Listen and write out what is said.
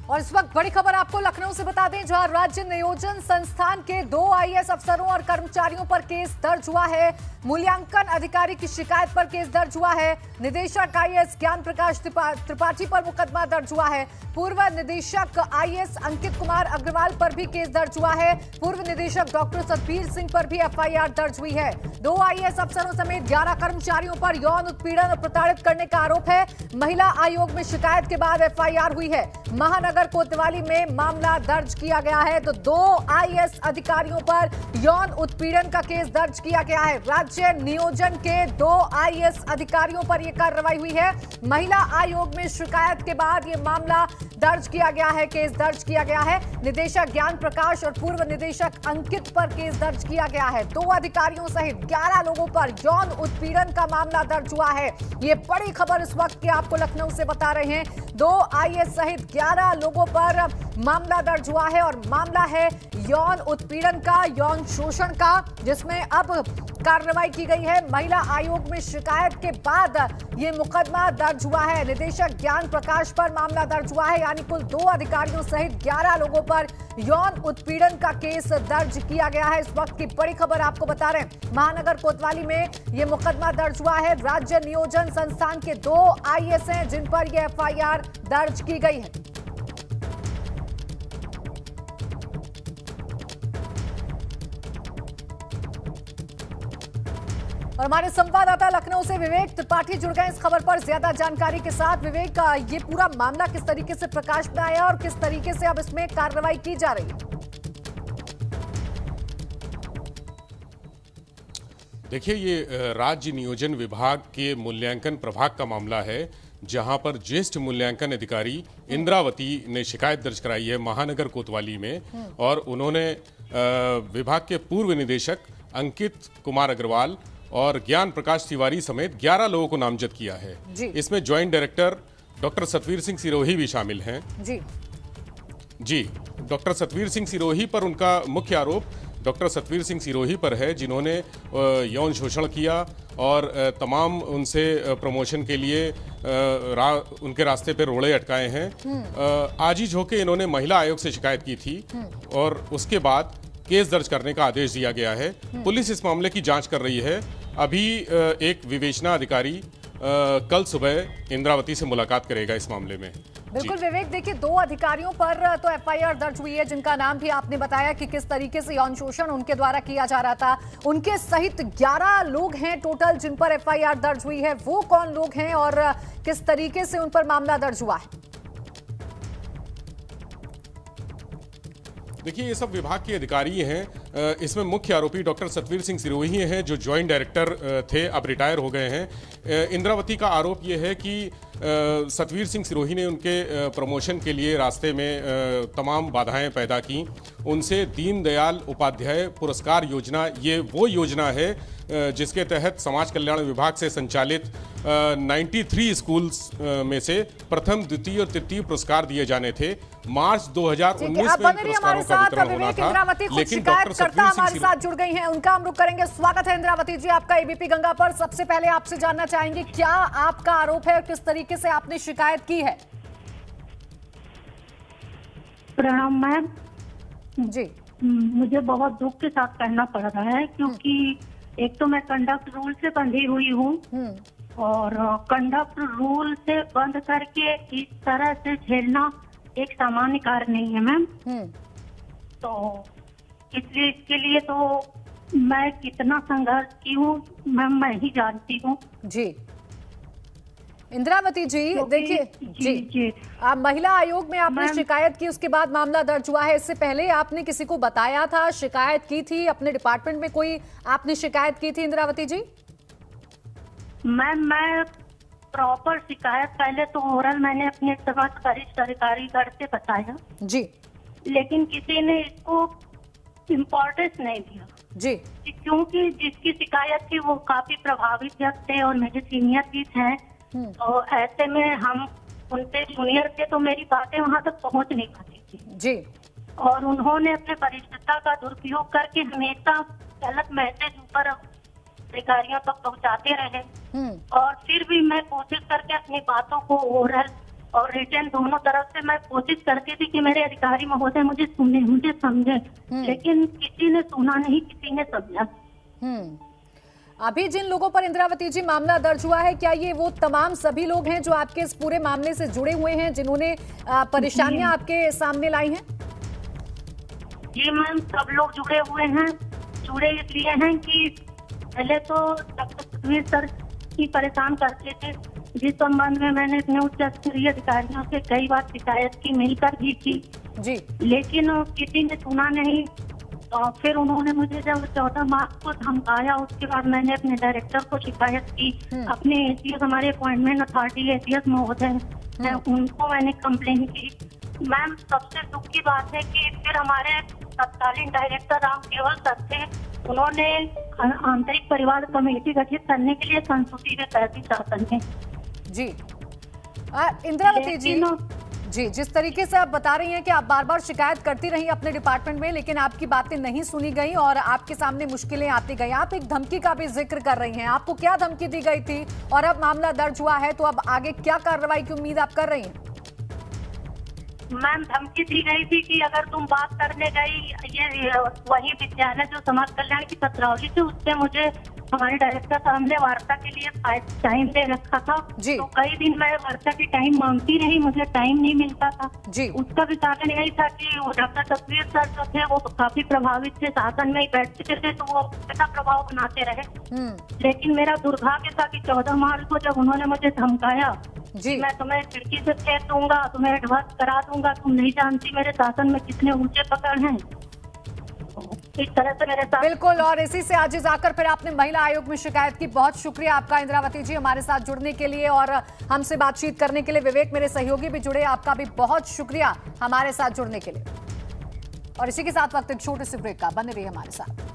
और इस वक्त बड़ी खबर आपको लखनऊ से बता दें, जहां राज्य नियोजन संस्थान के 2 आईएएस अफसरों और कर्मचारियों पर केस दर्ज हुआ है। मूल्यांकन अधिकारी की शिकायत पर केस दर्ज हुआ है। निदेशक आईएएस ज्ञान प्रकाश त्रिपाठी पर मुकदमा दर्ज हुआ है। पूर्व निदेशक आईएएस अंकित कुमार अग्रवाल पर भी केस दर्ज हुआ है। पूर्व निदेशक डॉक्टर सतवीर सिंह पर भी एफआईआर दर्ज हुई है। 2 आईएएस अफसरों समेत 11 कर्मचारियों पर यौन उत्पीड़न और प्रताड़ित करने का आरोप है। महिला आयोग में शिकायत के बाद एफआईआर हुई है। महानगर कोतवाली में मामला दर्ज किया गया है। तो 2 आईएएस अधिकारियों पर यौन उत्पीड़न का केस दर्ज किया गया है। राज्य नियोजन के 2 आईएएस अधिकारियों पर यह कार्रवाई हुई है। महिला आयोग में शिकायत के बाद यह मामला दर्ज किया गया है, केस दर्ज किया गया है। निदेशक ज्ञान प्रकाश और पूर्व निदेशक अंकित पर केस दर्ज किया गया है। 2 अधिकारियों सहित 11 लोगों पर यौन उत्पीड़न का मामला दर्ज हुआ है। ये बड़ी खबर इस वक्त की आपको लखनऊ से बता रहे हैं। 2 आईएएस सहित 11 लोगों पर मामला दर्ज हुआ है और मामला है यौन उत्पीड़न का, यौन शोषण का, जिसमें अब कार्रवाई की गई है। महिला आयोग में शिकायत के बाद ये मुकदमा दर्ज हुआ है। निदेशक ज्ञान प्रकाश पर मामला दर्ज हुआ है, यानी कुल 2 अधिकारियों सहित 11 लोगों पर यौन उत्पीड़न का केस दर्ज किया गया है। इस वक्त की बड़ी खबर आपको बता रहे हैं, महानगर कोतवाली में यह मुकदमा दर्ज हुआ है। राज्य नियोजन संस्थान के 2 आईएएस हैं जिन पर यह एफआईआर दर्ज की गई है। और हमारे संवाददाता लखनऊ से विवेक त्रिपाठी जुड़ गए इस खबर पर ज्यादा जानकारी के साथ। विवेक, ये पूरा मामला किस तरीके से प्रकाश में आया और किस तरीके से अब इसमें कार्रवाई की जा रही है? देखिए, ये राज्य नियोजन विभाग के मूल्यांकन प्रभाग का मामला है, जहां पर ज्येष्ठ मूल्यांकन अधिकारी इंद्रावती ने शिकायत दर्ज कराई है महानगर कोतवाली में। और उन्होंने विभाग के पूर्व निदेशक अंकित कुमार अग्रवाल और ज्ञान प्रकाश तिवारी समेत 11 लोगों को नामजद किया है। इसमें joint director doctor Satvir Singh Sirohi भी शामिल हैं। जी, डॉक्टर सतवीर सिंह सिरोही पर उनका मुख्य आरोप डॉक्टर सतवीर सिंह सिरोही पर है, जिन्होंने यौन शोषण किया और तमाम उनसे प्रमोशन के लिए उनके रास्ते पर रोड़े अटकाए हैं। आज ही झोंके इन्होंने महिला आयोग से शिकायत की थी और उसके बाद केस दर्ज करने का आदेश दिया गया है। पुलिस इस मामले की जांच कर रही है। अभी एक विवेचना अधिकारी कल सुबह इंद्रावती से मुलाकात करेगा इस मामले में। बिल्कुल विवेक, देखिए 2 अधिकारियों पर तो एफआईआर दर्ज हुई है, जिनका नाम भी आपने बताया कि किस तरीके से यौन शोषण उनके द्वारा किया जा रहा था। उनके सहित 11 लोग हैं टोटल जिन पर एफआईआर दर्ज हुई है। वो कौन लोग हैं और किस तरीके से उन पर मामला दर्ज हुआ है? देखिए, ये सब विभाग के अधिकारी हैं। इसमें मुख्य आरोपी डॉक्टर सतवीर सिंह सिरोही हैं, जो ज्वाइंट डायरेक्टर थे, अब रिटायर हो गए हैं। इंद्रावती का आरोप ये है कि सतवीर सिंह सिरोही ने उनके प्रमोशन के लिए रास्ते में तमाम बाधाएं पैदा की। उनसे दीनदयाल उपाध्याय पुरस्कार योजना, ये वो योजना है जिसके तहत समाज कल्याण विभाग से संचालित 93 स्कूल्स में से प्रथम, द्वितीय और तृतीय पुरस्कार दिए जाने थे। मार्च 2019 में पुरस्कारों का वितरण होना था, लेकिन डॉक्टर सतवीर सिंह हमारे साथ जुड़ गई हैं, उनका हम रुख करेंगे। स्वागत है इंद्रावती जी आपका एबीपी गंगा पर। सबसे पहले आपसे जानना चाहेंगे, क्या आपका आरोप है और किस तरीके से आपने शिकायत की है? प्रणाम मैम जी। मुझे बहुत दुख के साथ कहना पड़ रहा है, क्योंकि एक तो मैं कंडक्ट रूल से बंधी हुई हूँ और कंडक्ट रूल से बंद करके इस तरह से झेलना एक सामान्य कार्य नहीं है मैम। तो इसलिए इसके लिए तो मैं कितना संघर्ष की हूँ मैम, मैं ही जानती हूँ। जी इंद्रावती जी, देखिए जी, आप महिला आयोग में आपने शिकायत की, उसके बाद मामला दर्ज हुआ है। इससे पहले आपने किसी को बताया था, शिकायत की थी अपने डिपार्टमेंट में, कोई आपने शिकायत की थी इंद्रावती जी? मैम, मैं प्रॉपर शिकायत पहले तो ओरल मैंने अपने समस्त वरिष्ठ अधिकारी घर से बताया जी, लेकिन किसी ने इसको इम्पोर्टेंस नहीं दिया जी, क्योंकि जिसकी शिकायत थी वो काफी प्रभावित व्यक्ति थे और मेरे सीनियर भी थे। तो ऐसे में हम उनसे जूनियर थे, तो मेरी बातें वहां तक पहुंच नहीं पाती थी जी। और उन्होंने अपने वरिष्ठता का दुरुपयोग करके हमेशा गलत मैसेज ऊपर अधिकारियों तक पहुंचाते रहे। और फिर भी मैं कोशिश करके अपनी बातों को ओरल और रिटर्न दोनों तरफ से मैं कोशिश करती थी कि मेरे अधिकारी महोदय मुझे सुने, मुझे समझे, लेकिन किसी ने सुना नहीं, किसी ने समझा। अभी जिन लोगों पर इंद्रावती जी मामला दर्ज हुआ है, क्या ये वो तमाम सभी लोग हैं जो आपके इस पूरे मामले से जुड़े हुए हैं, जिन्होंने परेशानियां आपके सामने लाई हैं? जी मैम, सब लोग जुड़े हुए हैं। जुड़े इसलिए हैं कि पहले तो डॉक्टर सतवीर सर की परेशान करते थे, जिस संबंध में मैंने अपने उच्च स्तरीय अधिकारियों से कई बार शिकायत की, मिलकर भी की जी, लेकिन किसी ने सुना नहीं। और फिर उन्होंने मुझे जब 14 मार्च को धमकाया, उसके बाद मैंने अपने डायरेक्टर को शिकायत की, अपने एसीएस, हमारे अपॉइंटमेंट अथॉरिटी एसीएस महोदय हैं, उनको मैंने कंप्लेन की। मैम, सबसे दुख की बात है कि फिर हमारे तत्कालीन डायरेक्टर राम केवल सर थे, उन्होंने आंतरिक परिवार कमेटी गठित करने के लिए संस्तुति में कर दी शासन ने। जी इंद्रावती जी, जिस तरीके से आप बता रही हैं कि आप बार बार शिकायत करती रही अपने डिपार्टमेंट में, लेकिन आपकी बातें नहीं सुनी गई और आपके सामने मुश्किलें आती गई। आप एक धमकी का भी जिक्र कर रही हैं, आपको क्या धमकी दी गई थी और अब मामला दर्ज हुआ है, तो अब आगे क्या कार्रवाई की उम्मीद आप कर रही हैं? मैम, धमकी दी गई थी कि अगर तुम बात करने गई, ये वही विद्यालय जो समाज कल्याण की पत्रावली थी, उससे मुझे हमारे डायरेक्टर साहब ने वार्ता के लिए टाइम दे रखा था जी। तो कई दिन मैं वार्ता की टाइम मांगती रही, मुझे टाइम नहीं मिलता था जी। उसका भी कारण यही था कि डॉक्टर सतवीर सर जो थे वो काफी प्रभावित थे, शासन में ही बैठते थे, तो वो ऐसा प्रभाव बनाते रहे। लेकिन मेरा दुर्भाग्य था कि 14 मार्च को जब उन्होंने मुझे धमकाया जी, मैं तुम्हें खिड़की से फेंक दूंगा, तुम्हें एडवांस करा दूंगा, तुम नहीं जानती मेरे शासन में कितने ऊंचे पकड़ हैं, इस तरह से मेरे साथ। बिल्कुल, और इसी से आजिज आकर फिर आपने महिला आयोग में शिकायत की। बहुत शुक्रिया आपका इंद्रावती जी हमारे साथ जुड़ने के लिए और हमसे बातचीत करने के लिए। विवेक मेरे सहयोगी भी जुड़े, आपका भी बहुत शुक्रिया हमारे साथ जुड़ने के लिए। और इसी के साथ वक्त एक छोटे से ब्रेक का, बने रहिए हमारे साथ।